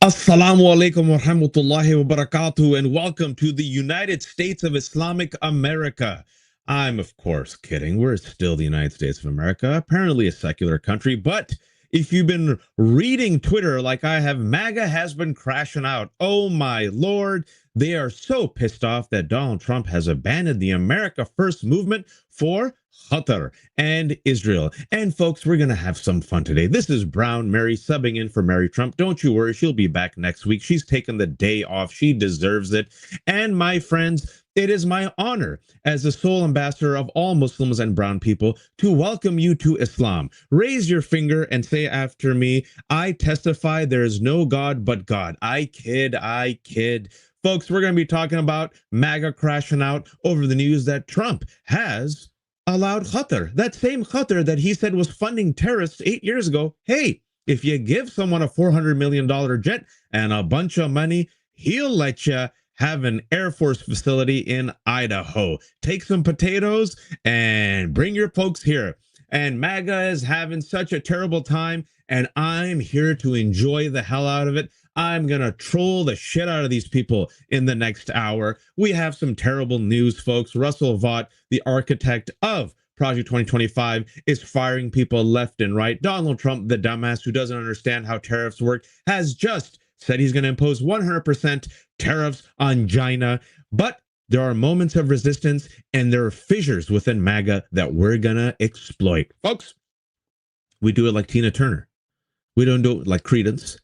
Assalamu alaikum wa rahmatullahi wa barakatuh, and welcome to the United States of Islamic America. I'm, of course, kidding. We're still the United States of America, apparently a secular country. But if you've been reading Twitter like I have, MAGA has been crashing out. Oh, my Lord. They are so pissed off that Donald Trump has abandoned the America First movement for Qatar and Israel. And folks, we're going to have some fun today. This is Brown Mary subbing in for Mary Trump. Don't you worry, she'll be back next week. She's taken the day off. She deserves it. And my friends, it is my honor as the sole ambassador of all Muslims and brown people to welcome you to Islam. Raise your finger and say after me, I testify there is no God but God. I kid, I kid. Folks, we're going to be talking about MAGA crashing out over the news that Trump has allowed Qatar, that same Qatar that he said was funding terrorists 8 years ago. Hey, if you give someone a $400 million jet and a bunch of money, he'll let you have an Air Force facility in Idaho. Take some potatoes and bring your folks here. And MAGA is having such a terrible time, and I'm here to enjoy the hell out of it. I'm going to troll the shit out of these people in the next hour. We have some terrible news, folks. Russell Vought, the architect of Project 2025, is firing people left and right. Donald Trump, the dumbass who doesn't understand how tariffs work, has just said he's going to impose 100% tariffs on China. But there are moments of resistance and there are fissures within MAGA that we're going to exploit. Folks, we do it like Tina Turner. We don't do it like Credence.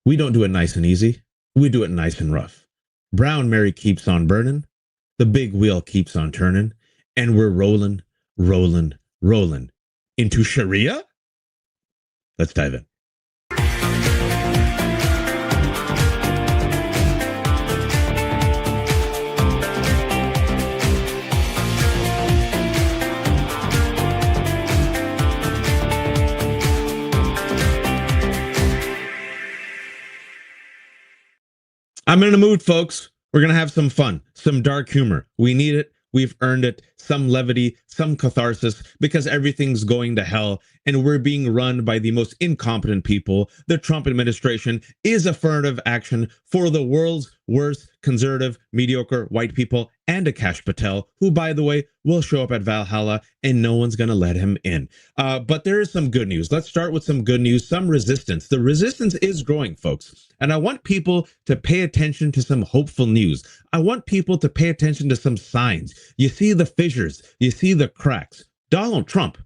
We don't do it nice and easy. We do it nice and rough. Brown Mary keeps on burning. The big wheel keeps on turning. And we're rolling, rolling, rolling into Sharia. Let's dive in. I'm in a mood, folks. We're going to have some fun, some dark humor. We need it. We've earned it. Some levity, some catharsis, because everything's going to hell and we're being run by the most incompetent people. The Trump administration is affirmative action for the world's worst conservative, mediocre white people and Akash Patel, who, by the way, will show up at Valhalla and no one's going to let him in. But there is some good news. Let's start with some good news, some resistance. The resistance is growing, folks. And I want people to pay attention to some hopeful news. I want people to pay attention to some signs. You see the fissures. You see the cracks. Donald Trump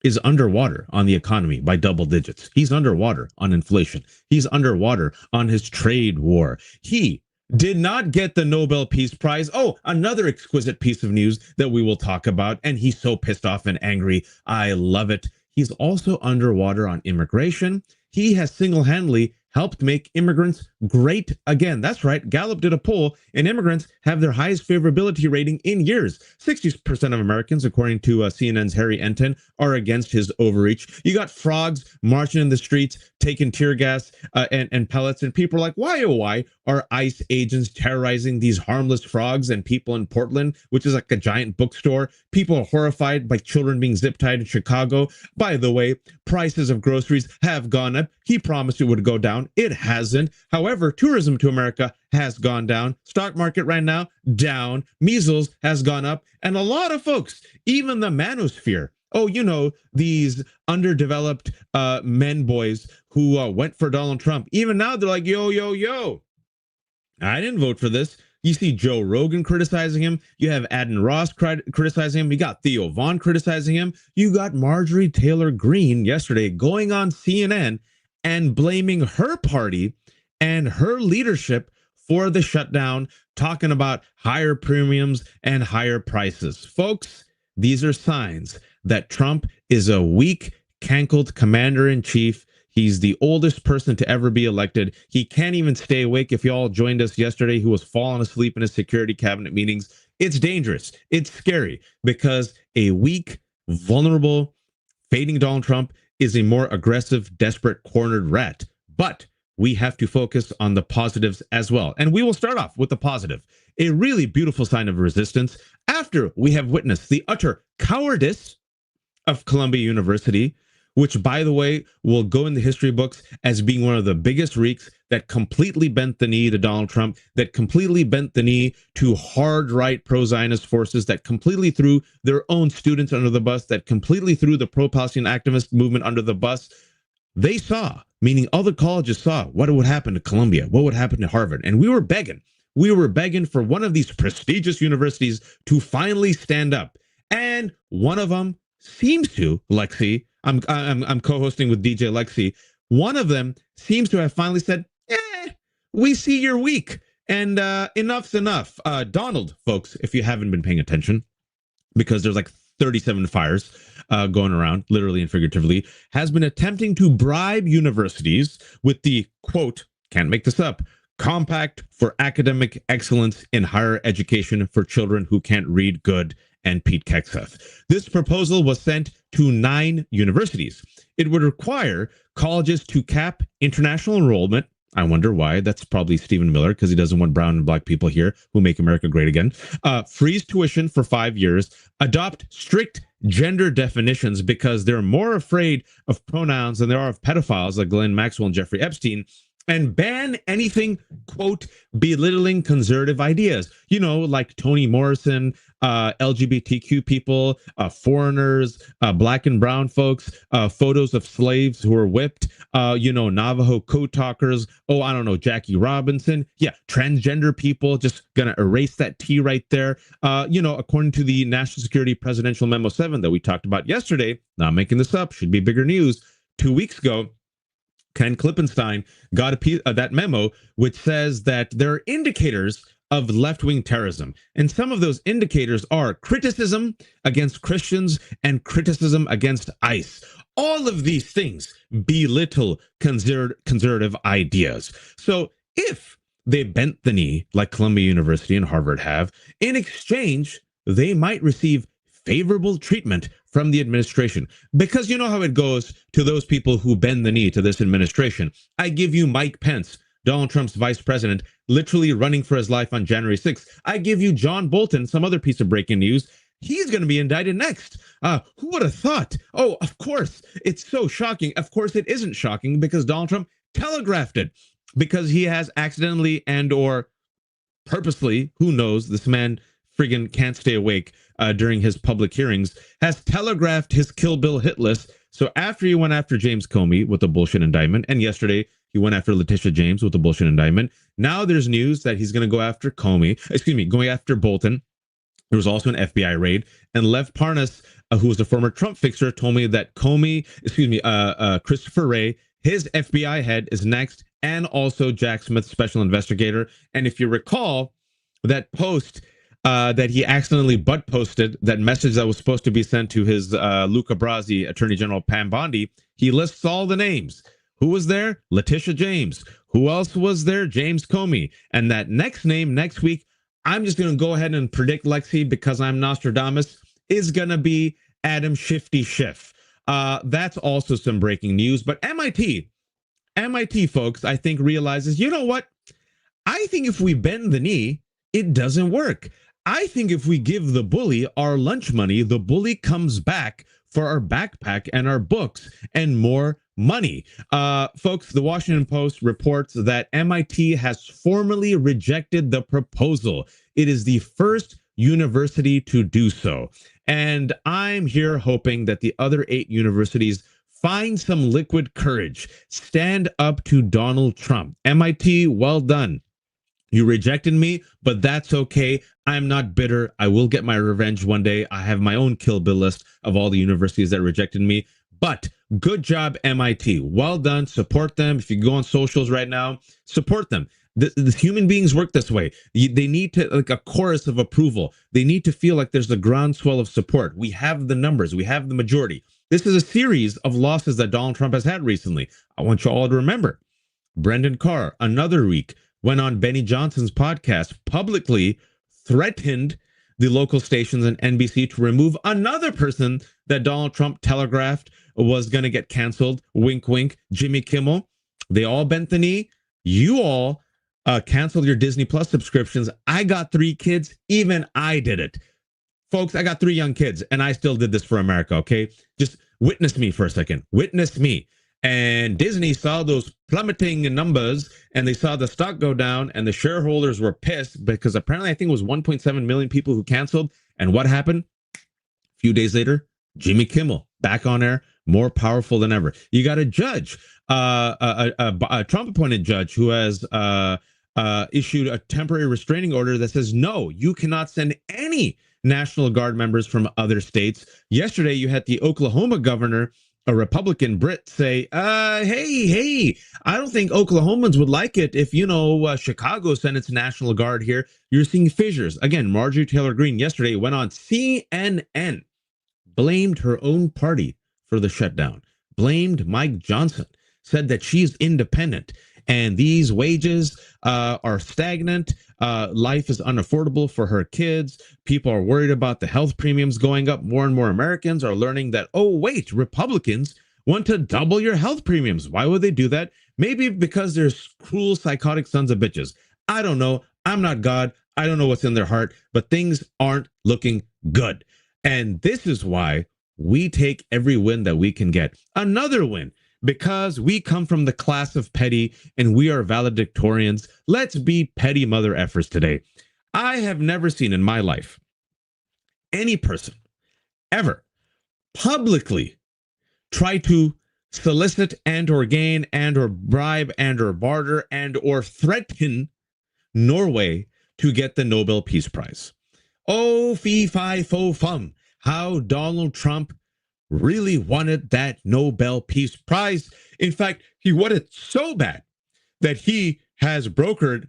is underwater on the economy by double digits. He's underwater on inflation. He's underwater on his trade war. He did not get the Nobel Peace Prize. Oh, another exquisite piece of news that we will talk about. And he's so pissed off and angry. I love it. He's also underwater on immigration. He has single-handedly helped make immigrants great again. That's right. Gallup did a poll, and immigrants have their highest favorability rating in years. 60% of Americans, according to CNN's Harry Enton, are against his overreach. You got frogs marching in the streets, taking tear gas and pellets, and people are like, why, oh, why are ICE agents terrorizing these harmless frogs and people in Portland, which is like a giant bookstore? People are horrified by children being zip-tied in Chicago. By the way, prices of groceries have gone up. He promised it would go down. It hasn't. However, tourism to America has gone down. Stock market right now, down. Measles has gone up. And a lot of folks, even the manosphere, oh, you know, these underdeveloped men boys who went for Donald Trump, even now they're like, yo, yo, yo, I didn't vote for this. You see Joe Rogan criticizing him. You have Adin Ross criticizing him. You got Theo Vaughn criticizing him. You got Marjorie Taylor Greene yesterday going on CNN and blaming her party and her leadership for the shutdown, talking about higher premiums and higher prices. Folks, these are signs that Trump is a weak, cankled commander-in-chief. He's the oldest person to ever be elected. He can't even stay awake. If y'all joined us yesterday, who was falling asleep in his security cabinet meetings, it's dangerous. It's scary because a weak, vulnerable, fading Donald Trump is a more aggressive, desperate, cornered rat. But we have to focus on the positives as well. And we will start off with the positive. A really beautiful sign of resistance after we have witnessed the utter cowardice of Columbia University, which, by the way, will go in the history books as being one of the biggest reeks that completely bent the knee to Donald Trump, that completely bent the knee to hard right pro-Zionist forces, that completely threw their own students under the bus, that completely threw the pro-Palestinian activist movement under the bus. They saw, meaning other colleges saw, what would happen to Columbia, what would happen to Harvard. And we were begging. We were begging for one of these prestigious universities to finally stand up. And one of them seems to, Lexi, I'm co-hosting with DJ Lexi. One of them seems to have finally said, we see you're weak. And enough's enough. Donald, folks, if you haven't been paying attention, because there's like 37 fires going around, literally and figuratively, has been attempting to bribe universities with the, quote, can't make this up, Compact for Academic Excellence in Higher Education for Children Who Can't Read Good, and Pete Kexeth. This proposal was sent to 9 universities. It would require colleges to cap international enrollment. I wonder why. That's probably Stephen Miller, because he doesn't want brown and black people here who make America great again. Freeze tuition for 5 years. Adopt strict gender definitions because they're more afraid of pronouns than they are of pedophiles like Ghislaine Maxwell and Jeffrey Epstein. And ban anything, quote, belittling conservative ideas. You know, like Toni Morrison, LGBTQ people, foreigners, black and brown folks, photos of slaves who were whipped, Navajo code talkers. Oh, I don't know, Jackie Robinson. Yeah, transgender people, just going to erase that T right there. According to the National Security Presidential Memo 7 that we talked about yesterday, not making this up, should be bigger news, 2 weeks ago, Ken Klippenstein got that memo, which says that there are indicators of left-wing terrorism. And some of those indicators are criticism against Christians and criticism against ICE. All of these things belittle conservative ideas. So if they bent the knee, like Columbia University and Harvard have, in exchange, they might receive favorable treatment from the administration. Because you know how it goes to those people who bend the knee to this administration. I give you Mike Pence, Donald Trump's vice president, literally running for his life on January 6th. I give you John Bolton, some other piece of breaking news. He's going to be indicted next. Who would have thought? Oh, of course. It's so shocking. Of course, it isn't shocking because Donald Trump telegraphed it, because he has accidentally and or purposely, who knows, this man friggin' can't stay awake during his public hearings, has telegraphed his Kill Bill hit list. So after he went after James Comey with a bullshit indictment, and yesterday he went after Letitia James with a bullshit indictment, now there's news that he's going to go after going after Bolton. There was also an FBI raid, and Lev Parnas, who was a former Trump fixer, told me that Christopher Wray, his FBI head, is next, and also Jack Smith, special investigator. And if you recall, that post that he accidentally butt posted, that message that was supposed to be sent to his Luca Brasi, Attorney General Pam Bondi, he lists all the names. Who was there? Letitia James. Who else was there? James Comey. And that next name next week, I'm just going to go ahead and predict, Lexi, because I'm Nostradamus, is going to be Adam Shifty Schiff. That's also some breaking news. But MIT, folks, I think realizes, you know what? I think if we bend the knee, it doesn't work. I think if we give the bully our lunch money, the bully comes back for our backpack and our books and more money. Folks, the Washington Post reports that MIT has formally rejected the proposal. It is the first university to do so. And I'm here hoping that the other 8 universities find some liquid courage, stand up to Donald Trump. MIT, well done. You rejected me, but that's okay. I'm not bitter. I will get my revenge one day. I have my own Kill Bill list of all the universities that rejected me. But good job, MIT. Well done. Support them. If you go on socials right now, support them. The human beings work this way. They need to, like, a chorus of approval. They need to feel like there's a groundswell of support. We have the numbers. We have the majority. This is a series of losses that Donald Trump has had recently. I want you all to remember. Brendan Carr, another week, went on Benny Johnson's podcast, publicly threatened the local stations and NBC to remove another person that Donald Trump telegraphed was going to get canceled. Wink, wink. Jimmy Kimmel. They all bent the knee. You all canceled your Disney Plus subscriptions. I got 3 kids. Even I did it. Folks, I got 3 young kids, and I still did this for America, okay? Just witness me for a second. Witness me. And Disney saw those plummeting numbers and they saw the stock go down and the shareholders were pissed because apparently I think it was 1.7 million people who canceled. And what happened? A few days later, Jimmy Kimmel back on air, more powerful than ever. You got a judge, a Trump-appointed judge who has issued a temporary restraining order that says, no, you cannot send any National Guard members from other states. Yesterday, you had the Oklahoma governor, a Republican Brit, say, hey, I don't think Oklahomans would like it if, Chicago sent its National Guard here. You're seeing fissures. Again, Marjorie Taylor Greene yesterday went on CNN, blamed her own party for the shutdown, blamed Mike Johnson, said that she's independent and these wages are stagnant. Life is unaffordable for her kids. People are worried about the health premiums going up. More and more Americans are learning that, oh, wait, Republicans want to double your health premiums. Why would they do that? Maybe because they're cruel, psychotic sons of bitches. I don't know. I'm not God. I don't know what's in their heart, but things aren't looking good. And this is why we take every win that we can get. Another win. Because we come from the class of petty and we are valedictorians, let's be petty mother effers today. I have never seen in my life any person ever publicly try to solicit and or gain and or bribe and or barter and or threaten Norway to get the Nobel Peace Prize. Oh, fee, fi, fo, fum. How Donald Trump really wanted that Nobel Peace Prize. In fact, he wanted so bad that he has brokered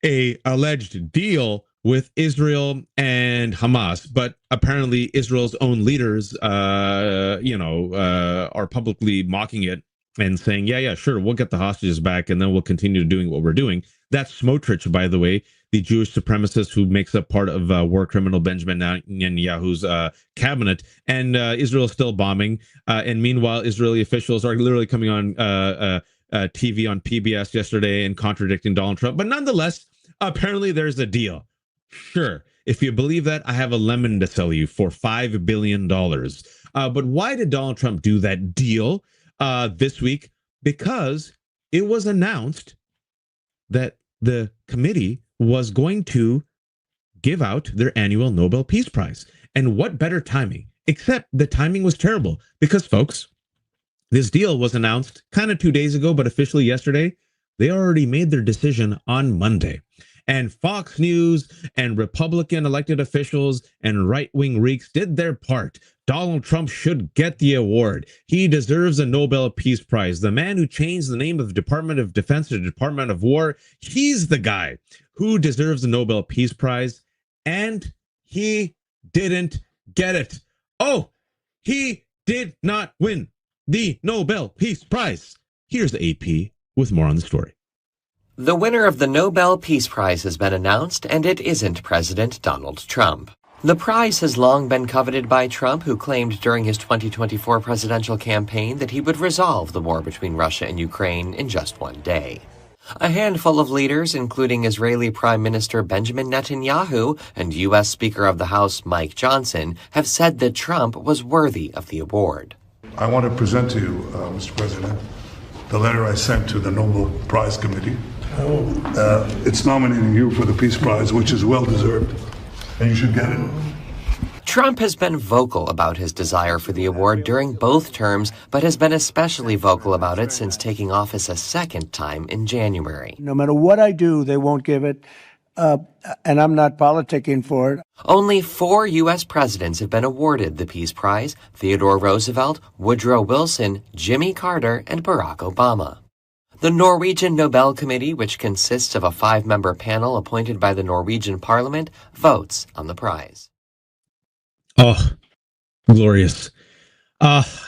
a alleged deal with Israel and Hamas, but apparently Israel's own leaders, are publicly mocking it and saying, yeah, sure, we'll get the hostages back and then we'll continue doing what we're doing. That's Smotrich, by the way, the Jewish supremacist who makes up part of war criminal Benjamin Netanyahu's cabinet, and Israel's still bombing. And meanwhile, Israeli officials are literally coming on TV on PBS yesterday and contradicting Donald Trump. But nonetheless, apparently there's a deal. Sure, if you believe that, I have a lemon to sell you for $5 billion. But why did Donald Trump do that deal this week? Because it was announced that the committee was going to give out their annual Nobel Peace Prize. And what better timing? Except the timing was terrible because, folks, this deal was announced kind of 2 days ago, but officially yesterday. They already made their decision on Monday. And Fox News and Republican elected officials and right-wing reeks did their part. Donald Trump should get the award. He deserves a Nobel Peace Prize. The man who changed the name of the Department of Defense to the Department of War, he's the guy who deserves the Nobel Peace Prize. And he didn't get it. Oh, he did not win the Nobel Peace Prize. Here's the AP with more on the story. The winner of the Nobel Peace Prize has been announced, and it isn't President Donald Trump. The prize has long been coveted by Trump, who claimed during his 2024 presidential campaign that he would resolve the war between Russia and Ukraine in just one day. A handful of leaders, including Israeli Prime Minister Benjamin Netanyahu and U.S. Speaker of the House Mike Johnson, have said that Trump was worthy of the award. I want to present to you, Mr. President, the letter I sent to the Nobel Prize Committee. It's nominating you for the Peace Prize, which is well-deserved, and you should get it. Trump has been vocal about his desire for the award during both terms, but has been especially vocal about it since taking office a second time in January. No matter what I do, they won't give it, and I'm not politicking for it. Only 4 U.S. presidents have been awarded the Peace Prize: Theodore Roosevelt, Woodrow Wilson, Jimmy Carter, and Barack Obama. The Norwegian Nobel Committee, which consists of a 5-member panel appointed by the Norwegian Parliament, votes on the prize. Oh, glorious.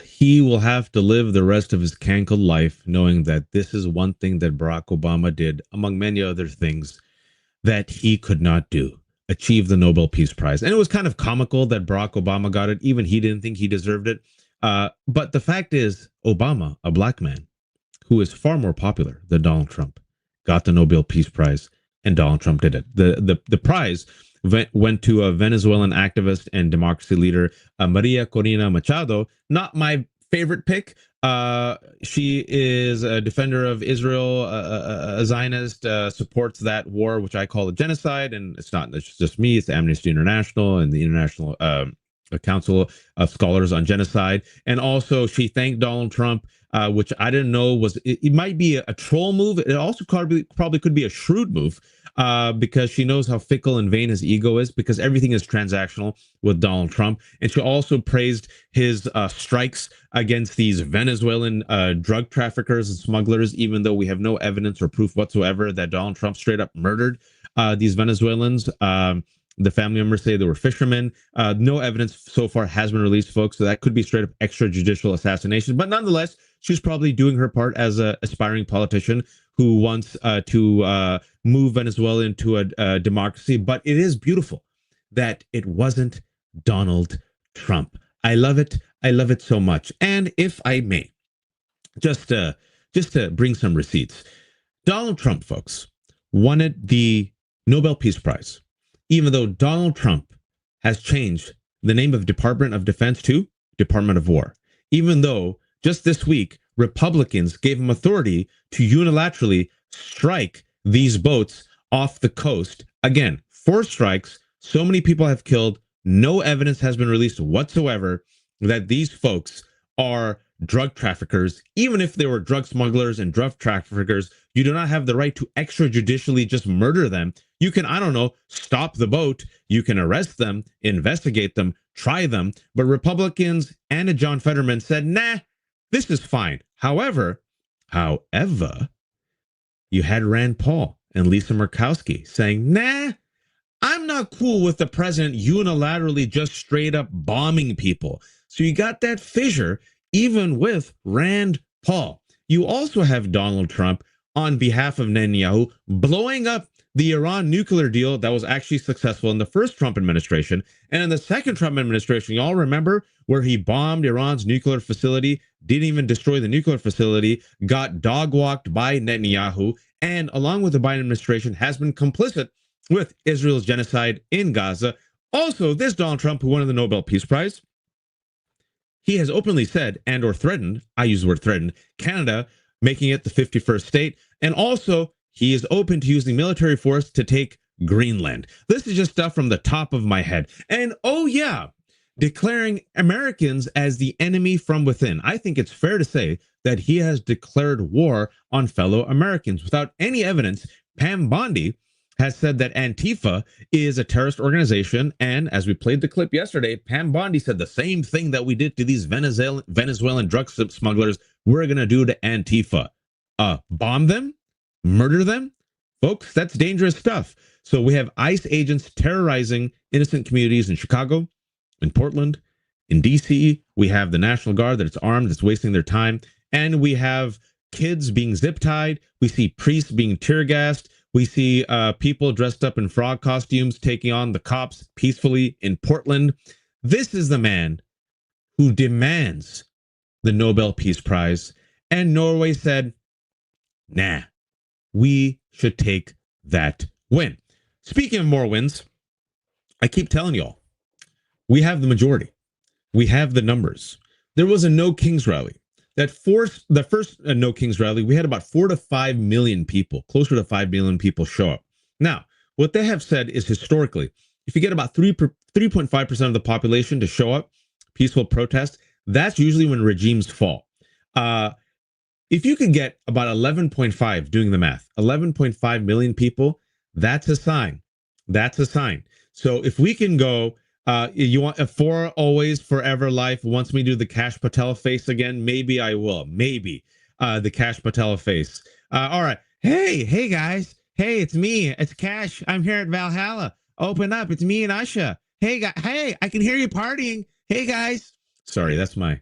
He will have to live the rest of his cankled life knowing that this is one thing that Barack Obama did, among many other things, that he could not do: achieve the Nobel Peace Prize. And it was kind of comical that Barack Obama got it. Even he didn't think he deserved it. But the fact is, Obama, a black man, who is far more popular than Donald Trump, got the Nobel Peace Prize, and Donald Trump did it. The prize went to a Venezuelan activist and democracy leader, Maria Corina Machado. Not my favorite pick. She is a defender of Israel, a Zionist, supports that war, which I call a genocide. And it's just me, it's Amnesty International and the International Council of Scholars on Genocide. And also she thanked Donald Trump, which I didn't know was, it might be a troll move. It also probably could be a shrewd move, because she knows how fickle and vain his ego is, because everything is transactional with Donald Trump. And she also praised his strikes against these Venezuelan drug traffickers and smugglers, even though we have no evidence or proof whatsoever that Donald Trump straight up murdered these Venezuelans. The family members say they were fishermen. No evidence so far has been released, folks, so that could be straight up extrajudicial assassination. But nonetheless, she's probably doing her part as an aspiring politician who wants to move Venezuela into a democracy. But it is beautiful that it wasn't Donald Trump. I love it. I love it so much. And if I may, just to bring some receipts, Donald Trump, folks, wanted the Nobel Peace Prize, even though Donald Trump has changed the name of Department of Defense to Department of War, even though just this week, Republicans gave him authority to unilaterally strike these boats off the coast. Again, 4 strikes, so many people have killed, no evidence has been released whatsoever that these folks are drug traffickers. Even if they were drug smugglers and drug traffickers, you do not have the right to extrajudicially just murder them. You can, I don't know, stop the boat. You can arrest them, investigate them, try them. But Republicans and John Fetterman said, nah, this is fine. However, you had Rand Paul and Lisa Murkowski saying, nah, I'm not cool with the president unilaterally just straight up bombing people. So you got that fissure even with Rand Paul. You also have Donald Trump on behalf of Netanyahu blowing up the Iran nuclear deal that was actually successful in the first Trump administration. And in the second Trump administration, you all remember where he bombed Iran's nuclear facility, didn't even destroy the nuclear facility, got dog walked by Netanyahu, and along with the Biden administration has been complicit with Israel's genocide in Gaza. Also, this Donald Trump, who won the Nobel Peace Prize, he has openly said and or threatened, I use the word threatened, Canada making it the 51st state. And also, he is open to using military force to take Greenland. This is just stuff from the top of my head. And oh yeah, declaring Americans as the enemy from within. I think it's fair to say that he has declared war on fellow Americans without any evidence. Pam Bondi has said that Antifa is a terrorist organization. And as we played the clip yesterday, Pam Bondi said the same thing that we did to these Venezuelan drug smugglers, we're going to do to Antifa. Bomb them? Murder them? Folks, that's dangerous stuff. So we have ICE agents terrorizing innocent communities in Chicago, in Portland, in DC. We have the National Guard that's armed, that's wasting their time. And we have kids being zip tied. We see priests being tear gassed. We see people dressed up in frog costumes taking on the cops peacefully in Portland. This is the man who demands the Nobel Peace Prize. And Norway said, nah, we should take that win. Speaking of more wins, I keep telling y'all, we have the majority. We have the numbers. There was a No Kings rally. The first No Kings rally, we had about 4 to 5 million people, closer to 5 million people show up. Now, what they have said is historically, if you get about 3.5% of the population to show up, peaceful protest, that's usually when regimes fall. If you could get about 11.5, doing the math, 11.5 million people, that's a sign. That's a sign. So if we can go, you want a for always forever life wants me to do the Cash Patel face again. Maybe I will. Maybe the Cash Patel face. All right. Hey guys. Hey, it's me. It's Cash. I'm here at Valhalla. Open up. It's me and Usha. Hey guys. Hey, I can hear you partying. Hey guys. Sorry, that's my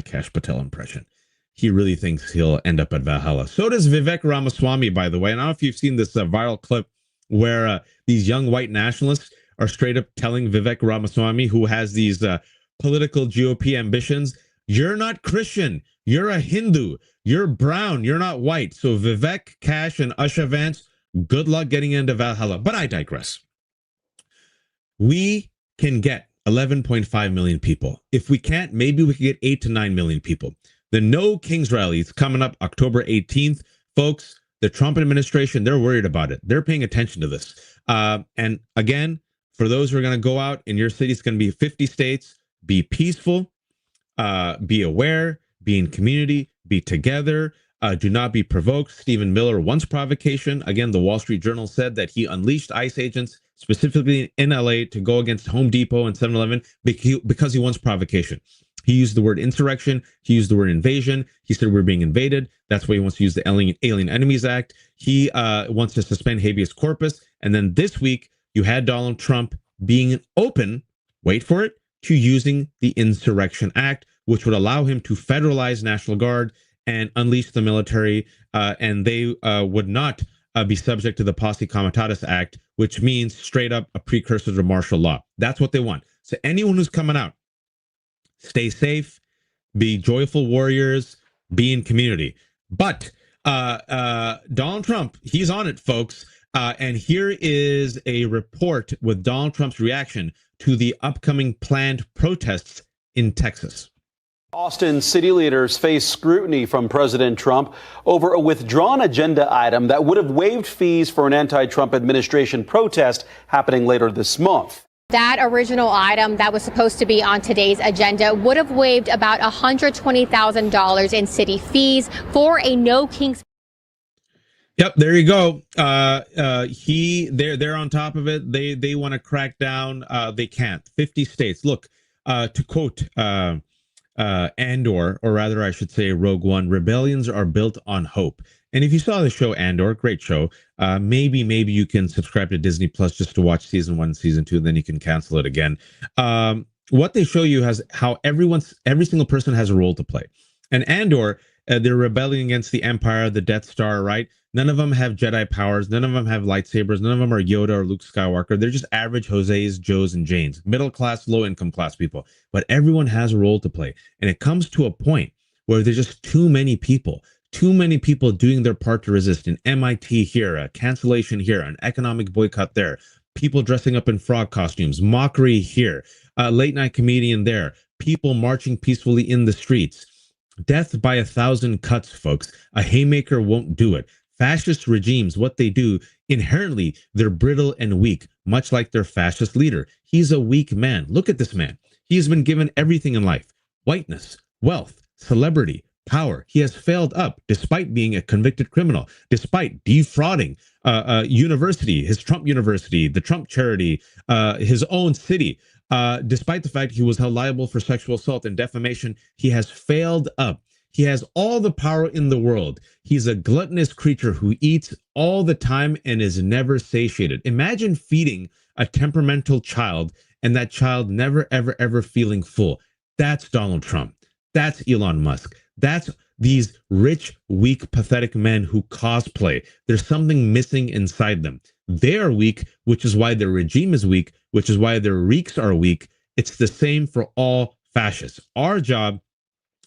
Cash Patel impression. He really thinks he'll end up at Valhalla. So does Vivek Ramaswamy, by the way. And I don't know if you've seen this viral clip where these young white nationalists are straight up telling Vivek Ramaswamy, who has these political GOP ambitions, you're not Christian, you're a Hindu, you're brown, you're not white. So Vivek, Cash, and Usha Vance, good luck getting into Valhalla. But I digress. We can get 11.5 million people. If we can't, maybe we can get 8 to 9 million people. The No Kings rally is coming up October 18th. Folks, the Trump administration, they're worried about it. They're paying attention to this. And again, for those who are going to go out in your city, it's going to be 50 states. Be peaceful, be aware, be in community, be together. Do not be provoked. Stephen Miller wants provocation. Again, the Wall Street Journal said that he unleashed ICE agents specifically in LA to go against Home Depot and 7-Eleven because he wants provocation. He used the word insurrection. He used the word invasion. He said we're being invaded. That's why he wants to use the Alien Enemies Act. He wants to suspend habeas corpus. And then this week, you had Donald Trump being open, wait for it, to using the Insurrection Act, which would allow him to federalize National Guard and unleash the military. And they would not be subject to the Posse Comitatus Act, which means straight up a precursor to martial law. That's what they want. So anyone who's coming out, stay safe, be joyful warriors, be in community. But Donald Trump, he's on it, folks. And here is a report with Donald Trump's reaction to the upcoming planned protests in Texas. Austin city leaders face scrutiny from President Trump over a withdrawn agenda item that would have waived fees for an anti-Trump administration protest happening later this month. That original item that was supposed to be on today's agenda would have waived about $120,000 in city fees for a No Kings. Yep, there you go. They're on top of it. They want to crack down. They can't. 50 states. Look, to quote Andor, or rather I should say Rogue One, rebellions are built on hope. And if you saw the show Andor, great show, maybe you can subscribe to Disney Plus just to watch season 1 and season 2, then you can cancel it again. What they show you has how every single person has a role to play. And Andor, they're rebelling against the Empire, the Death Star, right? None of them have Jedi powers. None of them have lightsabers. None of them are Yoda or Luke Skywalker. They're just average Jose's, Joes, and Janes, middle class, low income class people. But everyone has a role to play. And it comes to a point where there's just too many people doing their part to resist. An MIT here, a cancellation here, an economic boycott there, people dressing up in frog costumes, mockery here, a late night comedian there, people marching peacefully in the streets. Death by 1,000 cuts, folks. A haymaker won't do it. Fascist regimes, what they do, inherently, they're brittle and weak, much like their fascist leader. He's a weak man. Look at this man. He has been given everything in life: whiteness, wealth, celebrity, power. He has failed up despite being a convicted criminal, despite defrauding university, his Trump university, the Trump charity, his own city. Despite the fact he was held liable for sexual assault and defamation, he has failed up. He has all the power in the world. He's a gluttonous creature who eats all the time and is never satiated. Imagine feeding a temperamental child and that child never, ever, ever feeling full. That's Donald Trump. That's Elon Musk. That's these rich, weak, pathetic men who cosplay. There's something missing inside them. They are weak, which is why their regime is weak, which is why their reeks are weak. It's the same for all fascists. Our job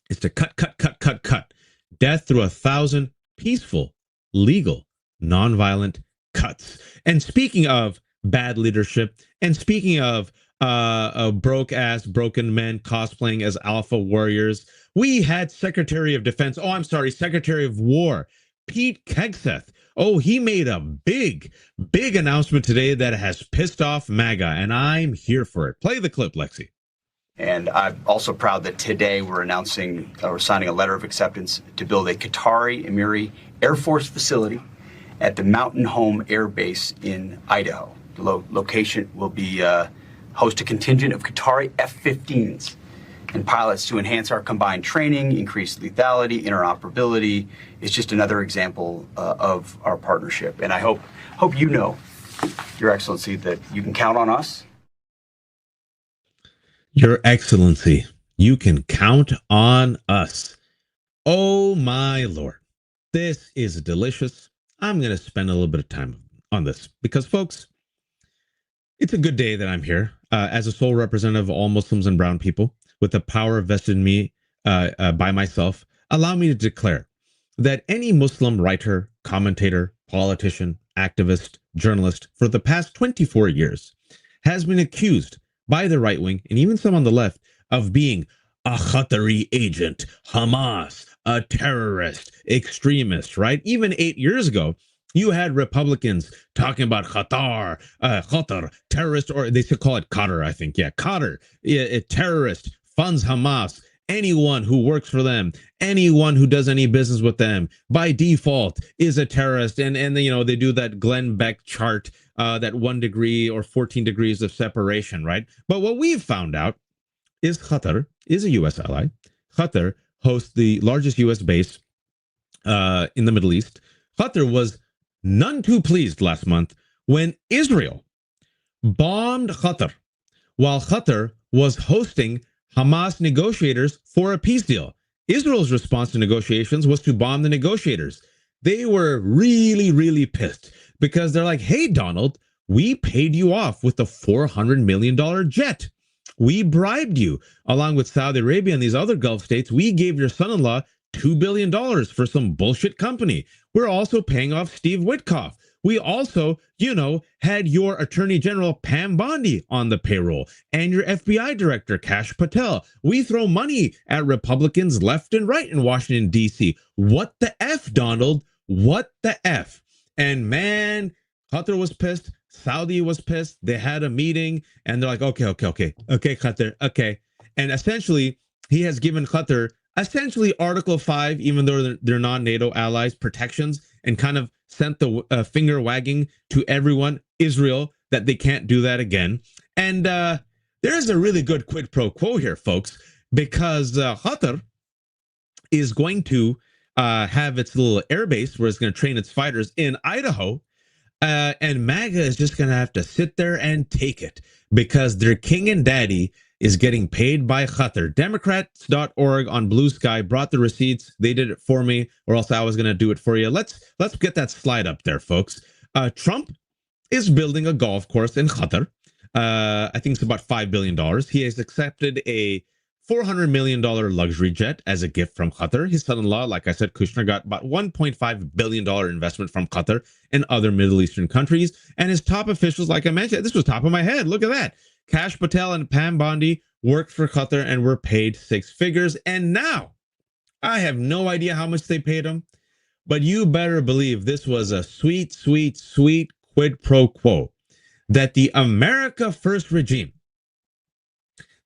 is to cut. Death through 1,000 peaceful, legal, nonviolent cuts. And speaking of bad leadership, and speaking of broken men cosplaying as alpha warriors, we had Secretary of War, Pete Hegseth. Oh, he made a big announcement today that has pissed off MAGA, and I'm here for it. Play the clip, Lexi. And I'm also proud that today we're signing a letter of acceptance to build a Qatari Emiri Air Force facility at the Mountain Home Air Base in Idaho. The location will be host a contingent of Qatari F-15s and pilots to enhance our combined training, increase lethality, interoperability. It's just another example of our partnership. And I hope you know, Your Excellency, that you can count on us. Your Excellency, you can count on us. Oh, my Lord. This is delicious. I'm going to spend a little bit of time on this because, folks, it's a good day that I'm here as a sole representative of all Muslims and brown people with the power vested in me by myself. Allow me to declare that any Muslim writer, commentator, politician, activist, journalist for the past 24 years has been accused by the right wing and even some on the left of being a Qatari agent, Hamas, a terrorist, extremist, right? Even 8 years ago, you had Republicans talking about Qatar, terrorist, or they should call it Qatar, I think. Yeah, Qatar, a terrorist, funds Hamas. Anyone who works for them, anyone who does any business with them, by default is a terrorist. And you know, they do that Glenn Beck chart, that 1 degree or 14 degrees of separation, right? But what we've found out is Qatar is a U.S. ally. Qatar hosts the largest U.S. base in the Middle East. Qatar was none too pleased last month when Israel bombed Qatar while Qatar was hosting Hamas negotiators for a peace deal. Israel's response to negotiations was to bomb the negotiators. They were really, really pissed because they're like, hey, Donald, we paid you off with a $400 million jet. We bribed you, along with Saudi Arabia and these other Gulf states. We gave your son-in-law $2 billion for some bullshit company. We're also paying off Steve Witkoff. We also, you know, had your Attorney General Pam Bondi on the payroll and your FBI Director Kash Patel. We throw money at Republicans left and right in Washington, D.C. What the F, Donald? What the F? And man, Qatar was pissed. Saudi was pissed. They had a meeting and they're like, okay, Qatar, okay. And essentially, he has given Qatar essentially Article 5, even though they're non-NATO allies, protections, and kind of sent the finger wagging to everyone, Israel, that they can't do that again. And there's a really good quid pro quo here, folks, because Qatar is going to have its little airbase where it's going to train its fighters in Idaho. And MAGA is just going to have to sit there and take it because their king and daddy is getting paid by Qatar. Democrats.org on Blue Sky brought the receipts. They did it for me, or else I was going to do it for you. Let's get that slide up there, folks. Trump is building a golf course in Qatar. I think it's about $5 billion. He has accepted a $400 million luxury jet as a gift from Qatar. His son-in-law, like I said, Kushner, got about $1.5 billion investment from Qatar and other Middle Eastern countries. And his top officials, like I mentioned, this was top of my head. Look at that. Kash Patel and Pam Bondi worked for Qatar and were paid 6 figures. And now, I have no idea how much they paid him, but you better believe this was a sweet, sweet, sweet quid pro quo that the America First regime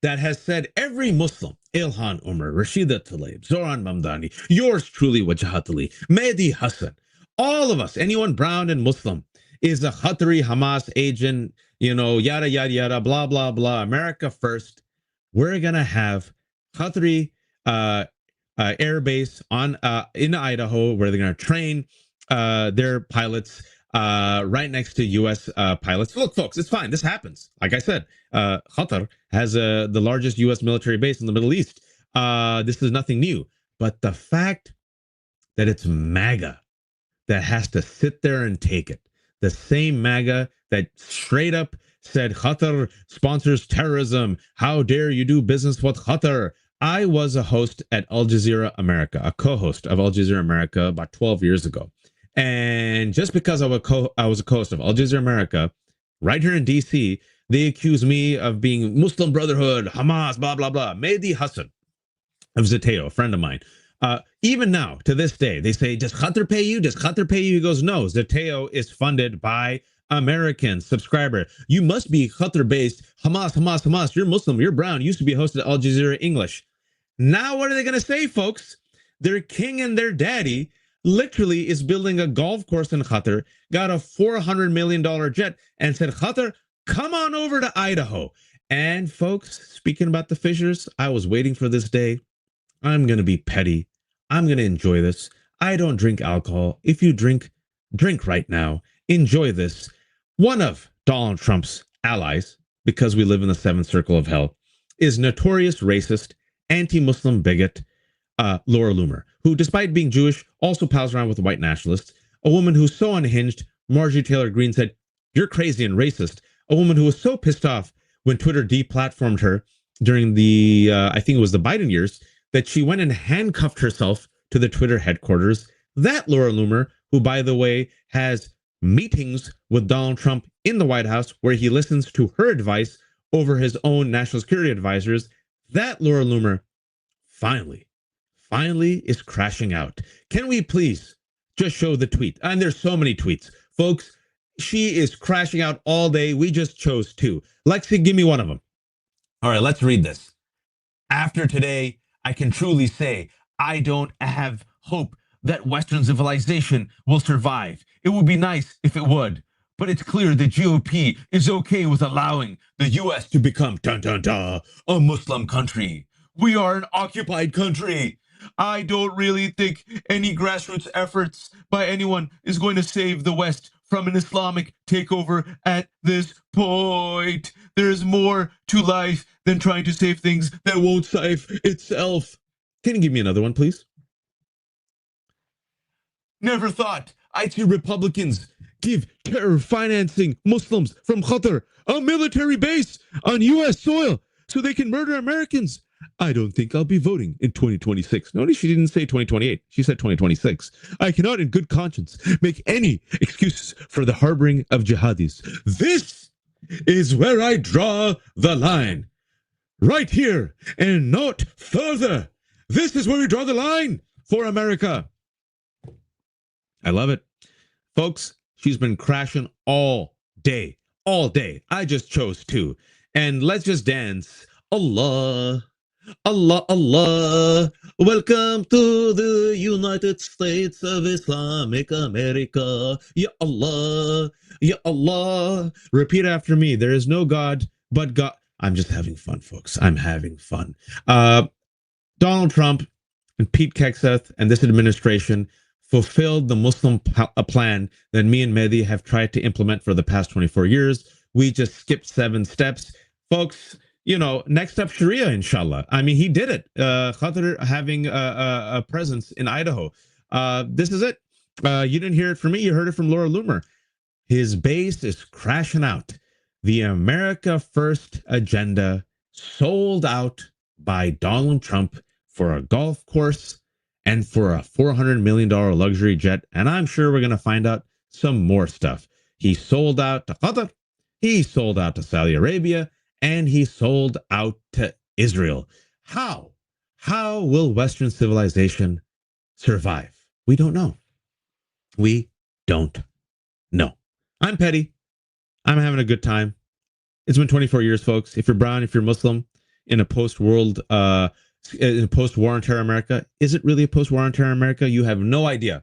that has said every Muslim, Ilhan Omar, Rashida Tlaib, Zoran Mamdani, yours truly, Wajahat Ali, Mehdi Hassan, all of us, anyone brown and Muslim, is a Qatari Hamas agent, you know, yada, yada, yada, blah, blah, blah, America First. We're going to have Qatari air base in Idaho where they're going to train their pilots right next to U.S. pilots. Look, folks, it's fine. This happens. Like I said, Qatar has the largest U.S. military base in the Middle East. This is nothing new. But the fact that it's MAGA that has to sit there and take it, the same MAGA that straight up said Qatar sponsors terrorism. How dare you do business with Qatar? I was a host at Al Jazeera America, a co-host of Al Jazeera America about 12 years ago. And just because I was a co-host of Al Jazeera America, right here in D.C., they accused me of being Muslim Brotherhood, Hamas, blah, blah, blah. Mehdi Hassan of Zateo, a friend of mine. Even now, to this day, they say, does Qatar pay you? Does Qatar pay you? He goes, no, Zateo is funded by Americans. Subscriber, you must be Qatar-based. Hamas, Hamas, Hamas. You're Muslim, you're brown. You used to be hosted at Al Jazeera English. Now what are they going to say, folks? Their king and their daddy literally is building a golf course in Qatar, got a $400 million jet, and said, Qatar, come on over to Idaho. And folks, speaking about the fissures, I was waiting for this day. I'm going to be petty. I'm going to enjoy this. I don't drink alcohol. If you drink, drink right now. Enjoy this. One of Donald Trump's allies, because we live in the 7th circle of hell, is notorious racist, anti-Muslim bigot, Laura Loomer, who, despite being Jewish, also pals around with white nationalists. A woman who's so unhinged, Marjorie Taylor Greene said, you're crazy and racist. A woman who was so pissed off when Twitter deplatformed her during the, I think it was the Biden years, that she went and handcuffed herself to the Twitter headquarters. That Laura Loomer, who, by the way, has meetings with Donald Trump in the White House where he listens to her advice over his own national security advisors, that Laura Loomer finally is crashing out. Can we please just show the tweet? And there's so many tweets. Folks, she is crashing out all day. We just chose two. Lexi, give me one of them. All right, let's read this. After today, I can truly say I don't have hope that Western civilization will survive. It would be nice if it would, but it's clear the GOP is okay with allowing the U.S. to become a Muslim country. We are an occupied country. I don't really think any grassroots efforts by anyone is going to save the West from an Islamic takeover at this point. There's more to life than trying to save things that won't save itself. Can you give me another one, please? Never thought I'd see Republicans give terror financing Muslims from Qatar a military base on U.S. soil so they can murder Americans. I don't think I'll be voting in 2026. Notice she didn't say 2028. She said 2026. I cannot in good conscience make any excuses for the harboring of jihadis. This is where I draw the line. Right here and not further. This is where we draw the line for America. I love it. Folks, she's been crashing all day. All day. I just chose two. And let's just dance. Allah. Allah, Allah, welcome to the United States of Islamic America. Ya Allah, Ya Allah. Repeat after me. There is no God but God. I'm just having fun, folks. I'm having fun. Donald Trump and Pete Hegseth and this administration fulfilled the Muslim plan that me and Mehdi have tried to implement for the past 24 years. We just skipped 7 steps. Folks, you know, next up, Sharia, inshallah. I mean, he did it. Qatar having a presence in Idaho. This is it. You didn't hear it from me. You heard it from Laura Loomer. His base is crashing out. The America First agenda sold out by Donald Trump for a golf course and for a $400 million luxury jet. And I'm sure we're going to find out some more stuff. He sold out to Qatar. He sold out to Saudi Arabia. And he sold out to Israel. How? How will Western civilization survive? We don't know. We don't know. I'm petty. I'm having a good time. It's been 24 years, folks. If you're brown, if you're Muslim, in a post-war on terror America, is it really a post-war on terror America? You have no idea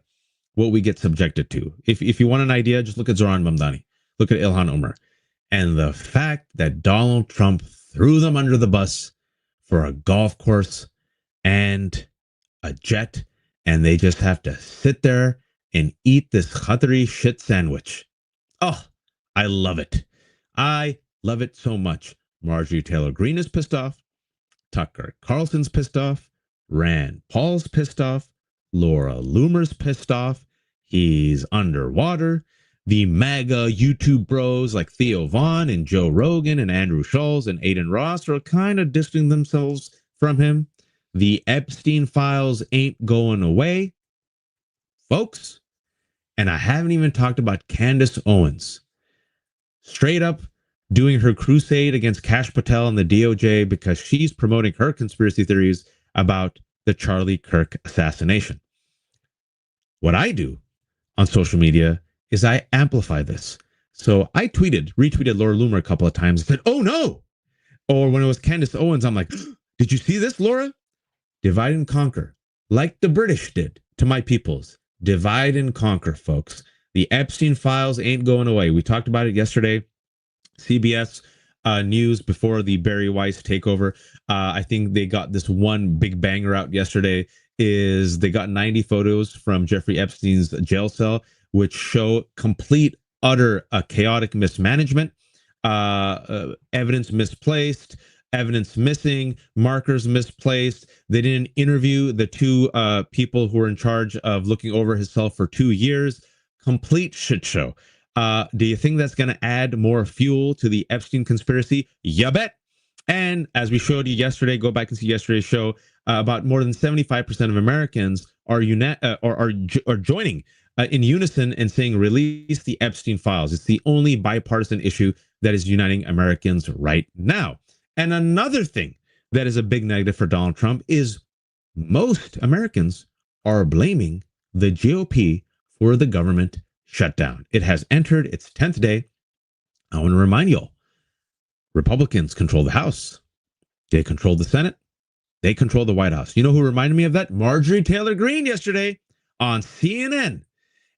what we get subjected to. If you want an idea, just look at Zoran Mamdani. Look at Ilhan Omar. And the fact that Donald Trump threw them under the bus for a golf course and a jet, and they just have to sit there and eat this Qatari shit sandwich. Oh, I love it. I love it so much. Marjorie Taylor Greene is pissed off. Tucker Carlson's pissed off. Rand Paul's pissed off. Laura Loomer's pissed off. He's underwater. The MAGA YouTube bros like Theo Vaughn and Joe Rogan and Andrew Schultz and Aiden Ross are kind of distancing themselves from him. The Epstein files ain't going away, folks. And I haven't even talked about Candace Owens. Straight up doing her crusade against Kash Patel and the DOJ because she's promoting her conspiracy theories about the Charlie Kirk assassination. What I do on social media is I amplify this. So I retweeted Laura Loomer a couple of times and said, oh no. Or when it was Candace Owens, I'm like, did you see this, Laura? Divide and conquer, like the British did to my peoples. Divide and conquer, folks. The Epstein files ain't going away. We talked about it yesterday. CBS News before the Barry Weiss takeover. I think they got this one big banger out yesterday is they got 90 photos from Jeffrey Epstein's jail cell, which show complete, utter chaotic mismanagement, evidence misplaced, evidence missing, markers misplaced. They didn't interview the 2 people who were in charge of looking over his cell for 2 years. Complete shit show. Do you think that's going to add more fuel to the Epstein conspiracy? You bet. And as we showed you yesterday, go back and see yesterday's show, about more than 75% of Americans are joining in unison and saying, release the Epstein files. It's the only bipartisan issue that is uniting Americans right now. And another thing that is a big negative for Donald Trump is most Americans are blaming the GOP for the government shutdown. It has entered its 10th day. I want to remind you all, Republicans control the House. They control the Senate. They control the White House. You know who reminded me of that? Marjorie Taylor Greene yesterday on CNN.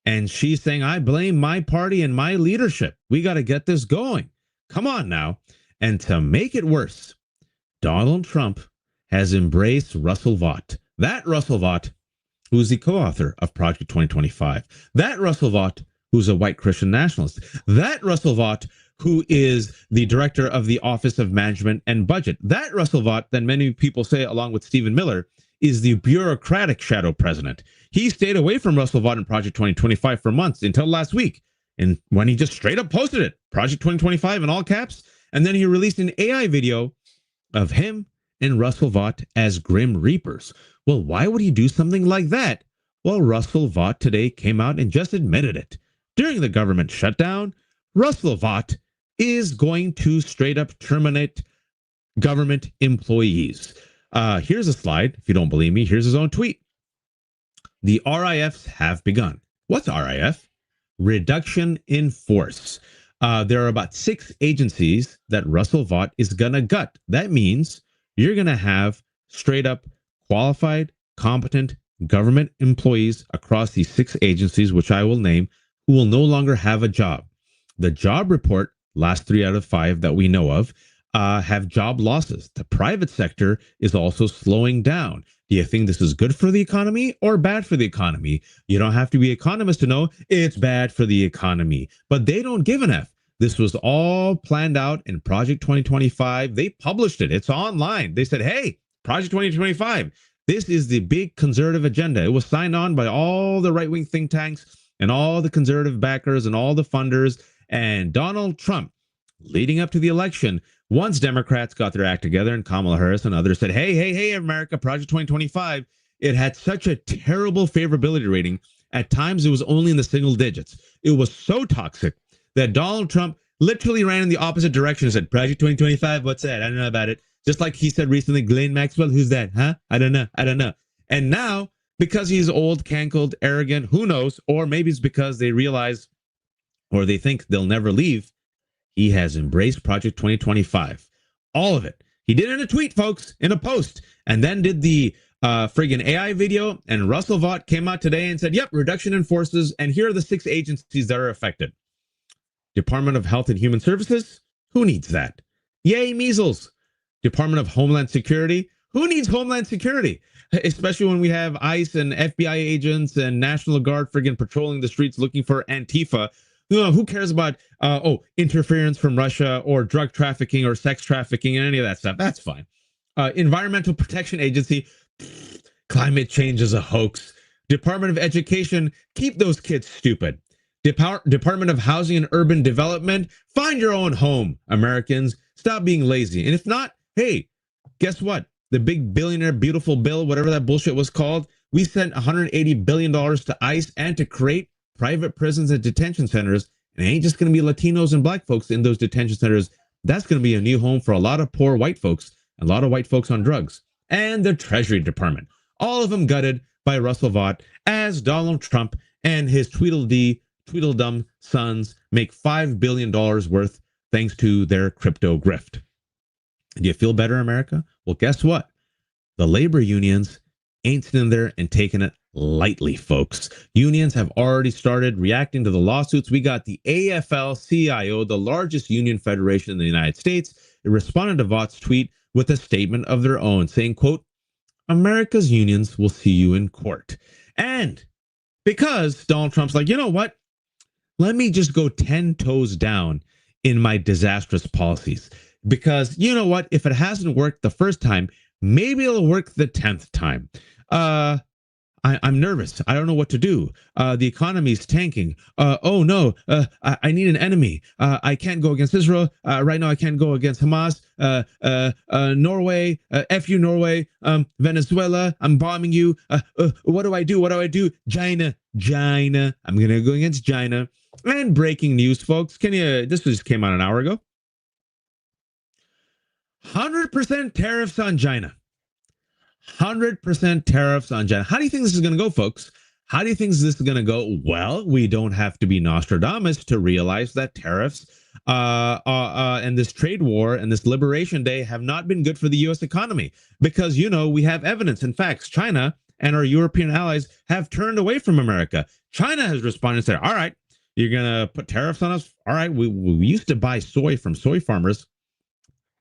And she's saying, I blame my party and my leadership. We got to get this going. Come on now. And to make it worse, Donald Trump has embraced Russell Vought. That Russell Vought, who's the co-author of Project 2025. That Russell Vought, who's a white Christian nationalist. That Russell Vought, who is the director of the Office of Management and Budget. That Russell Vought, that many people say, along with Stephen Miller, is the bureaucratic shadow president. He stayed away from Russell Vought in Project 2025 for months until last week. And when he just straight up posted it, Project 2025 in all caps, and then he released an AI video of him and Russell Vought as Grim Reapers. Well, why would he do something like that? Well, Russell Vought today came out and just admitted it. During the government shutdown, Russell Vought is going to straight up terminate government employees. Here's a slide. If you don't believe me, here's his own tweet. The RIFs have begun. What's RIF? Reduction in force. There are about 6 agencies that Russell Vought is going to gut. That means you're going to have straight up qualified, competent government employees across these 6 agencies, which I will name, who will no longer have a job. The job report, last 3 out of 5 that we know of, have job losses. The private sector is also slowing down. Do you think this is good for the economy or bad for the economy? You don't have to be an economist to know it's bad for the economy, but they don't give an F. This was all planned out in Project 2025. They published it. It's online. They said, hey, Project 2025, this is the big conservative agenda. It was signed on by all the right-wing think tanks and all the conservative backers and all the funders. And Donald Trump, leading up to the election, once Democrats got their act together and Kamala Harris and others said, hey, America, Project 2025, it had such a terrible favorability rating. At times, it was only in the single digits. It was so toxic that Donald Trump literally ran in the opposite direction and said, Project 2025, what's that? I don't know about it. Just like he said recently, Ghislaine Maxwell, who's that? Huh? I don't know. And now, because he's old, cankled, arrogant, who knows? Or maybe it's because they realize or they think they'll never leave. He has embraced Project 2025. All of it. He did it in a tweet, folks, in a post, and then did the friggin' AI video. And Russell Vought came out today and said, yep, reduction in forces. And here are the 6 agencies that are affected. Department of Health and Human Services. Who needs that? Yay, measles. Department of Homeland Security. Who needs Homeland Security? Especially when we have ICE and FBI agents and National Guard friggin' patrolling the streets looking for Antifa. Who cares about, interference from Russia or drug trafficking or sex trafficking and any of that stuff? That's fine. Environmental Protection Agency, climate change is a hoax. Department of Education, keep those kids stupid. Department of Housing and Urban Development, find your own home, Americans. Stop being lazy. And if not, hey, guess what? The big billionaire beautiful bill, whatever that bullshit was called, we sent $180 billion to ICE and to create private prisons and detention centers. And it ain't just going to be Latinos and black folks in those detention centers. That's going to be a new home for a lot of poor white folks, a lot of white folks on drugs. And the Treasury Department, all of them gutted by Russell Vought as Donald Trump and his Tweedledum sons make $5 billion worth thanks to their crypto grift. Do you feel better, America? Well, guess what? The labor unions ain't sitting there and taking it lightly, folks. Unions have already started reacting to the lawsuits. We got the AFL-CIO, the largest union federation in the United States. It responded to Vaught's tweet with a statement of their own saying, quote, America's unions will see you in court. And because Donald Trump's like, you know what? Let me just go 10 toes down in my disastrous policies. Because you know what? If it hasn't worked the first time, maybe it'll work the 10th time. I'm nervous. I don't know what to do. The economy's tanking. Oh no, I need an enemy. I can't go against Israel. Right now I can't go against Hamas. Norway, F you Norway. Venezuela, I'm bombing you. What do I do? What do I do? China. I'm going to go against China. And breaking news, folks. This just came out an hour ago. 100% tariffs on China. 100% tariffs on China. How do you think this is going to go, folks? How do you think this is going to go? Well, we don't have to be Nostradamus to realize that tariffs and this trade war and this liberation day have not been good for the U.S. economy because, we have evidence and facts. China and our European allies have turned away from America. China has responded and said, all right, you're going to put tariffs on us? All right, we used to buy soy from soy farmers.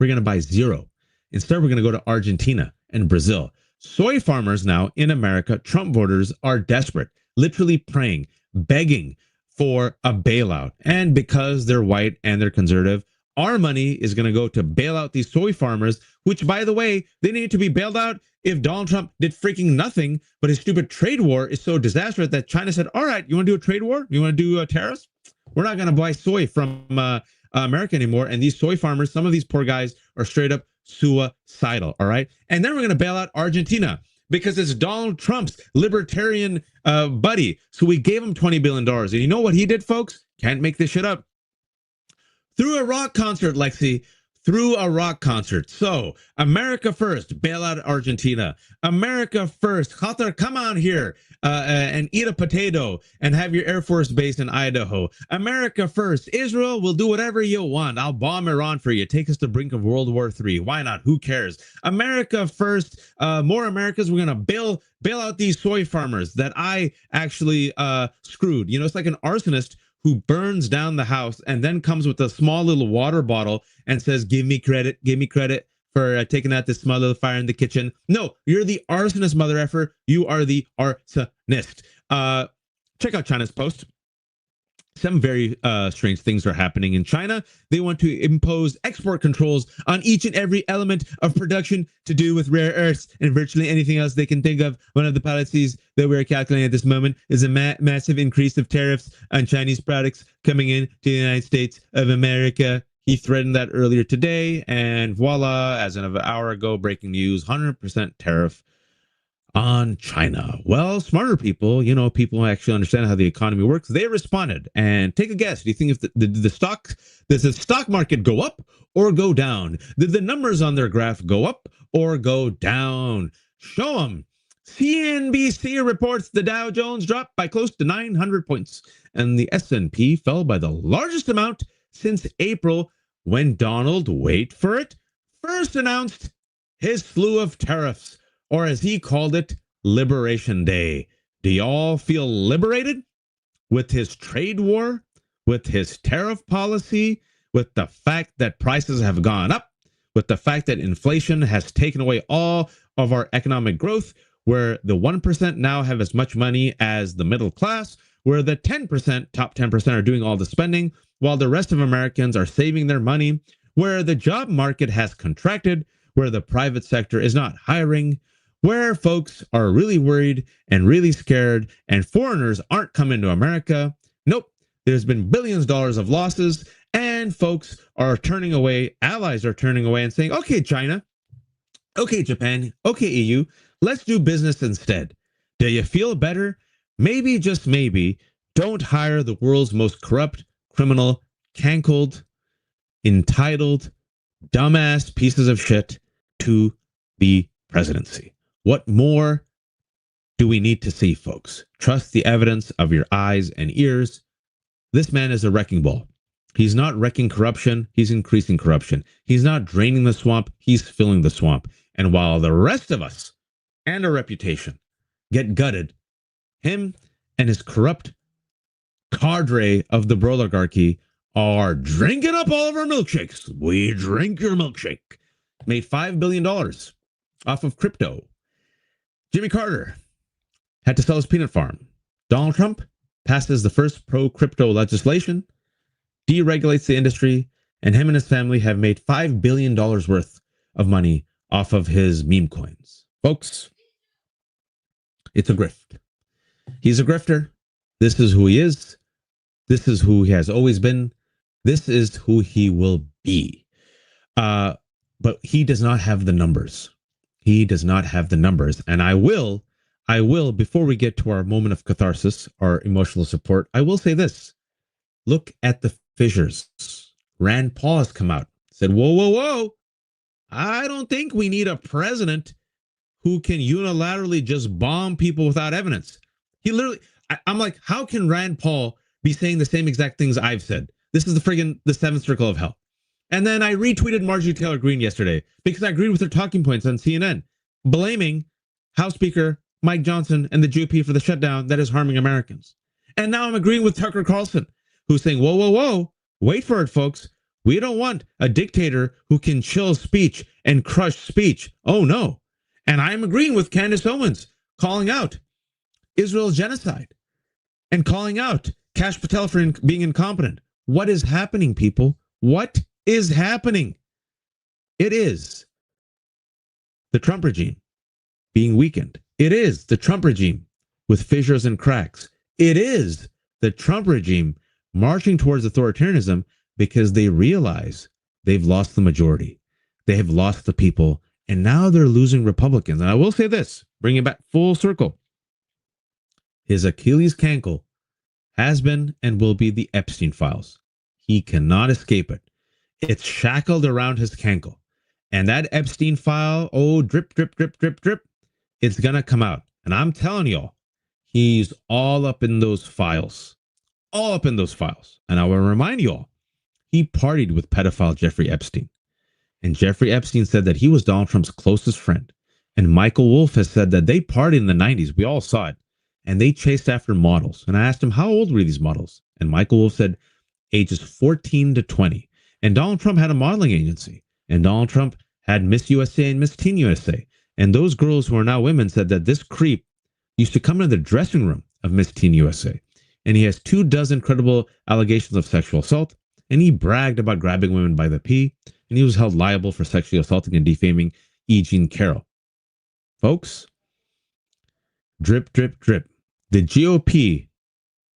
We're going to buy zero. Instead, we're going to go to Argentina and Brazil. Soy farmers now in America, Trump voters are desperate, literally praying, begging for a bailout. And because they're white and they're conservative, our money is going to go to bail out these soy farmers, which, by the way, they need to be bailed out if Donald Trump did freaking nothing. But his stupid trade war is so disastrous that China said, all right, you want to do a trade war? You want to do tariffs? We're not going to buy soy from America anymore. And these soy farmers, some of these poor guys are straight up suicidal. All right. And then we're going to bail out Argentina because it's Donald Trump's libertarian buddy. So we gave him $20 billion. And you know what he did, folks? Can't make this shit up. Through a rock concert, Lexi. Through a rock concert. So America first, bail out Argentina. America first. Qatar, come on here and eat a potato and have your Air Force base in Idaho. America first. Israel will do whatever you want. I'll bomb Iran for you. Take us to the brink of World War III. Why not? Who cares? America first. More Americans. We're going to bail out these soy farmers that I actually screwed. It's like an arsonist who burns down the house and then comes with a small little water bottle and says, give me credit for taking out this small little fire in the kitchen. No, you're the arsonist, mother effer. You are the arsonist. Check out China's post. Some very strange things are happening in China. They want to impose export controls on each and every element of production to do with rare earths and virtually anything else they can think of. One of the policies that we're calculating at this moment is a massive increase of tariffs on Chinese products coming in to the United States of America. He threatened that earlier today, and voila, as of an hour ago, breaking news, 100% tariff on China. Well, smarter people, people who actually understand how the economy works, they responded. And take a guess. Do you think if does the stock market go up or go down? Did the numbers on their graph go up or go down? Show them. CNBC reports the Dow Jones dropped by close to 900 points, and the S&P fell by the largest amount since April when Donald, wait for it, first announced his slew of tariffs, or as he called it, Liberation Day. Do y'all feel liberated with his trade war, with his tariff policy, with the fact that prices have gone up, with the fact that inflation has taken away all of our economic growth, where the 1% now have as much money as the middle class, where the 10%, top 10% are doing all the spending, while the rest of Americans are saving their money, where the job market has contracted, where the private sector is not hiring, where folks are really worried and really scared and foreigners aren't coming to America. Nope. There's been billions of dollars of losses and folks are turning away. Allies are turning away and saying, okay, China, okay, Japan, okay, EU, let's do business instead. Do you feel better? Maybe, just maybe, don't hire the world's most corrupt, criminal, cankled, entitled, dumbass pieces of shit to the presidency. What more do we need to see, folks? Trust the evidence of your eyes and ears. This man is a wrecking ball. He's not wrecking corruption. He's increasing corruption. He's not draining the swamp. He's filling the swamp. And while the rest of us and our reputation get gutted, him and his corrupt cadre of the oligarchy are drinking up all of our milkshakes. We drink your milkshake. Made $5 billion off of crypto. Jimmy Carter had to sell his peanut farm. Donald Trump passes the first pro-crypto legislation, deregulates the industry, and him and his family have made $5 billion worth of money off of his meme coins. Folks, It's a grift. He's a grifter. This is who he is. This is who he has always been. This is who he will be. But he does not have the numbers. He does not have the numbers. And I will, before we get to our moment of catharsis, our emotional support, I will say this. Look at the fissures. Rand Paul has come out, said, whoa, whoa, whoa. I don't think we need a president who can unilaterally just bomb people without evidence. He literally, I'm like, how can Rand Paul be saying the same exact things I've said? This is the seventh circle of hell. And then I retweeted Marjorie Taylor Greene yesterday because I agreed with her talking points on CNN, blaming House Speaker Mike Johnson and the GOP for the shutdown that is harming Americans. And now I'm agreeing with Tucker Carlson, who's saying, whoa, whoa, whoa, wait for it, folks. We don't want a dictator who can chill speech and crush speech. Oh, no. And I'm agreeing with Candace Owens, calling out Israel's genocide and calling out Kash Patel for being incompetent. What is happening, people? What is happening? It is the Trump regime being weakened. It is the Trump regime with fissures and cracks. It is the Trump regime marching towards authoritarianism because they realize they've lost the majority. They have lost the people, and now they're losing Republicans. And I will say this, bring it back full circle. His Achilles cankle has been and will be the Epstein files. He cannot escape it. It's shackled around his cankle. And that Epstein file, oh, drip, drip, drip, drip, drip, it's going to come out. And I'm telling y'all, he's all up in those files. All up in those files. And I will remind y'all, he partied with pedophile Jeffrey Epstein. And Jeffrey Epstein said that he was Donald Trump's closest friend. And Michael Wolff has said that they partied in the 90s. We all saw it. And they chased after models. And I asked him, how old were these models? And Michael Wolff said, ages 14 to 20. And Donald Trump had a modeling agency. And Donald Trump had Miss USA and Miss Teen USA. And those girls who are now women said that this creep used to come into the dressing room of Miss Teen USA. And he has 24 credible allegations of sexual assault. And he bragged about grabbing women by the pee. And he was held liable for sexually assaulting and defaming E. Jean Carroll. Folks, drip, drip, drip. The GOP,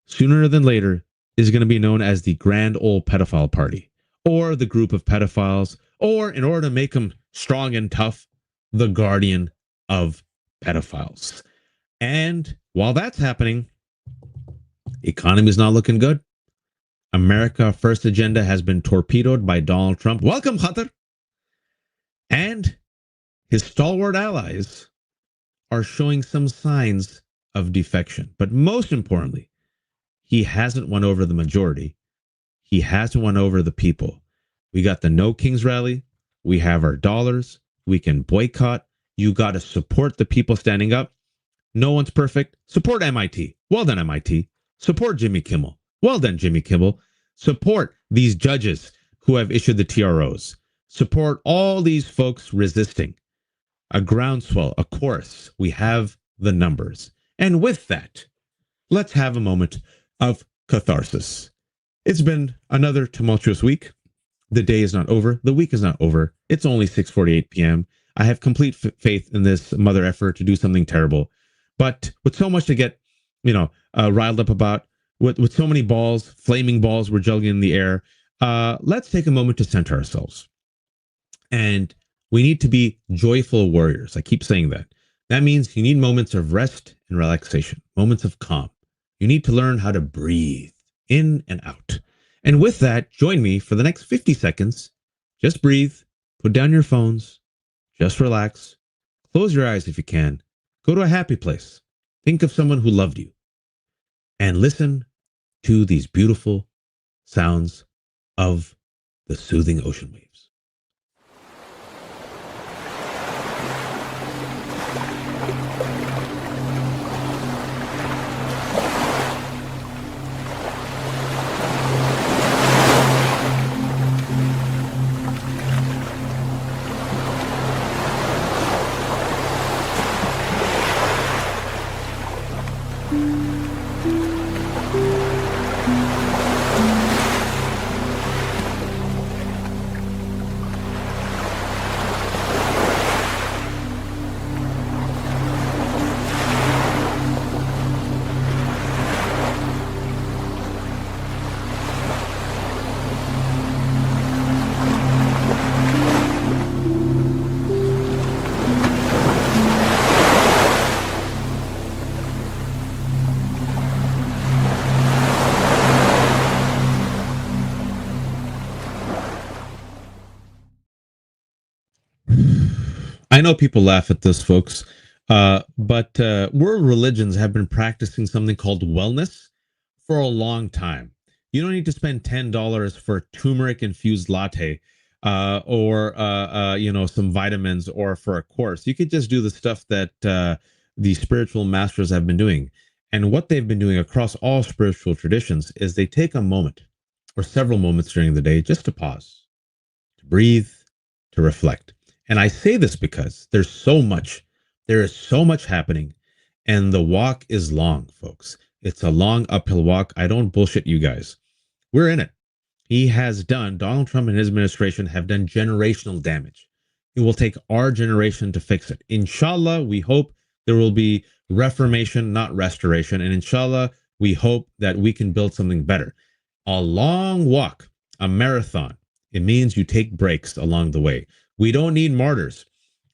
sooner than later, is going to be known as the Grand Old Pedophile Party, or the group of pedophiles, or, in order to make them strong and tough, the Guardian of Pedophiles. And while that's happening, economy is not looking good. America First agenda has been torpedoed by Donald Trump. Welcome, Qatar. And his stalwart allies are showing some signs of defection. But most importantly, he hasn't won over the majority. He hasn't won over the people. We got the No Kings rally. We have our dollars. We can boycott. You got to support the people standing up. No one's perfect. Support MIT. Well done, MIT. Support Jimmy Kimmel. Well done, Jimmy Kimmel. Support these judges who have issued the TROs. Support all these folks resisting. A groundswell, a chorus. We have the numbers. And with that, let's have a moment of catharsis. It's been another tumultuous week. The day is not over. The week is not over. It's only 6:48 p.m. I have complete faith in this mother effort to do something terrible. But with so much to get, riled up about, with so many balls, flaming balls we're juggling in the air, let's take a moment to center ourselves. And we need to be joyful warriors. I keep saying that. That means you need moments of rest and relaxation, moments of calm. You need to learn how to breathe in and out. And with that, join me for the next 50 seconds. Just breathe, put down your phones, just relax, close your eyes if you can, go to a happy place, think of someone who loved you, and listen to these beautiful sounds of the soothing ocean waves. I know people laugh at this, folks, but world religions have been practicing something called wellness for a long time. You don't need to spend $10 for a turmeric-infused latte or some vitamins or for a course. You could just do the stuff that the spiritual masters have been doing. And what they've been doing across all spiritual traditions is they take a moment or several moments during the day just to pause, to breathe, to reflect. And I say this because there is so much happening, and the walk is long, folks. It's a long uphill walk. I don't bullshit you guys. We're in it. Donald Trump and his administration have done generational damage. It will take our generation to fix it. Inshallah, we hope there will be reformation, not restoration. And inshallah, we hope that we can build something better. A long walk, a marathon. It means you take breaks along the way. We don't need martyrs.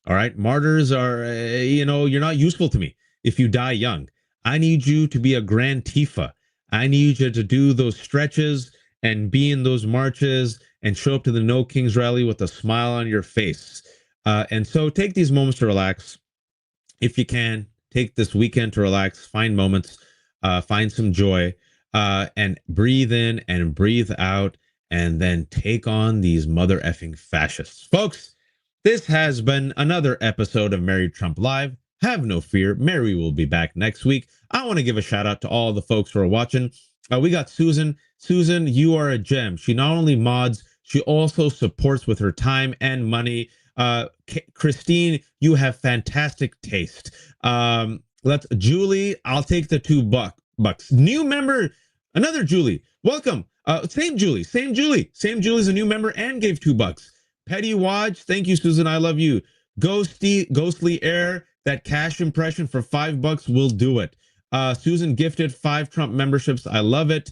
All right. Martyrs are, you're not useful to me if you die young. I need you to be a grand Tifa. I need you to do those stretches and be in those marches and show up to the No Kings rally with a smile on your face. And so take these moments to relax. If you can, take this weekend to relax, find moments, find some joy, and breathe in and breathe out, and then take on these mother effing fascists. Folks, this has been another episode of Mary Trump Live. Have no fear, Mary will be back next week. I want to give a shout out to all the folks who are watching. We got Susan. Susan, you are a gem. She not only mods, she also supports with her time and money. Christine, you have fantastic taste. Julie, I'll take the $2. New member, another Julie. Welcome. Same Julie's a new member and gave $2. Petty Watch, thank you, Susan. I love you. Ghostly Air, that cash impression for $5 will do it. Susan gifted 5 Trump memberships. I love it.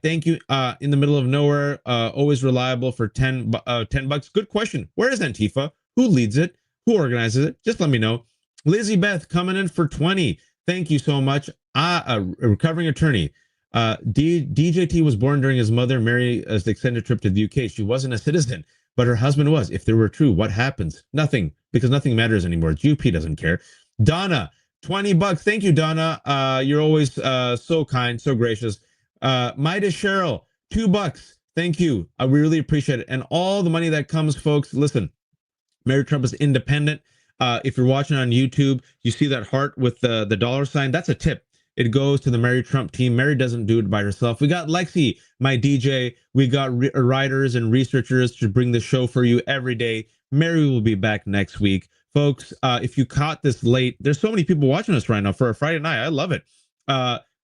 Thank you. In the middle of nowhere, always reliable for $10. Good question. Where is Antifa? Who leads it? Who organizes it? Just let me know. Lizzie Beth coming in for 20. Thank you so much. A recovering attorney. DJT was born during his mother Mary's extended trip to the UK. She wasn't a citizen, but her husband was. If they were true, what happens? Nothing, because nothing matters anymore. GOP doesn't care. Donna, $20. Thank you, Donna. You're always so kind, so gracious. Midas Cheryl, $2. Thank you. We really appreciate it. And all the money that comes, folks, listen, Mary Trump is independent. If you're watching on YouTube, you see that heart with the dollar sign. That's a tip. It goes to the Mary Trump team. Mary doesn't do it by herself. We got Lexi, my DJ. We got writers and researchers to bring the show for you every day. Mary will be back next week. Folks, if you caught this late, there's so many people watching us right now for a Friday night. I love it.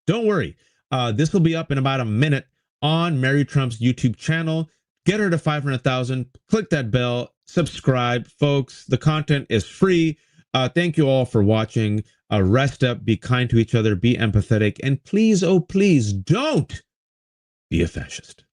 Don't worry. This will be up in about a minute on Mary Trump's YouTube channel. Get her to 500,000. Click that bell. Subscribe, folks. The content is free. Thank you all for watching. Rest up. Be kind to each other. Be empathetic. And please, oh, please don't be a fascist.